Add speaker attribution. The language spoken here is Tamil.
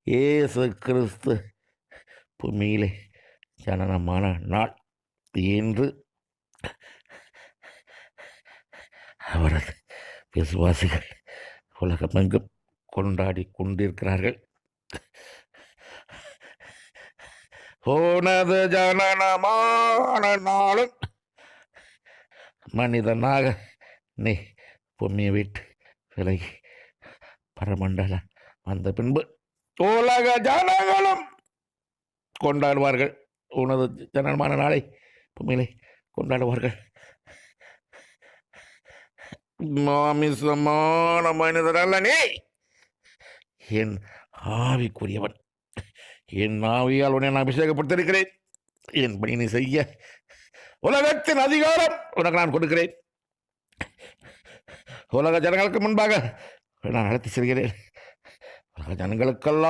Speaker 1: இயேசு கிறிஸ்து பூமியிலே ஜனனமான நாள் என்று அவரது விசுவாசிகள் உலகமெங்கும் கொண்டாடி கொண்டிருக்கிறார்கள். உனது ஜனனமான நாளும் மனிதனாக நீ பூமியை விட்டு விலகி பரமண்டலம் வந்த பின்பு உலக ஜனங்களும் கொண்டாடுவார்கள். உனது ஜனனமான நாளை பூமியிலே கொண்டாடுவார்கள். மாமிசமான மனிதர் அல்ல நீ, என் ஆவிக்குரியவன். என் ஆவியால் உன்னை நான் அபிஷேகப்படுத்திருக்கிறேன். என் பணி நீ செய்ய உலகத்தின் அதிகாரம் உனக்கு நான் கொடுக்கிறேன். உலக ஜனங்களுக்கு முன்பாக நான் நடத்தி செல்கிறேன். உலக ஜனங்களுக்கெல்லாம்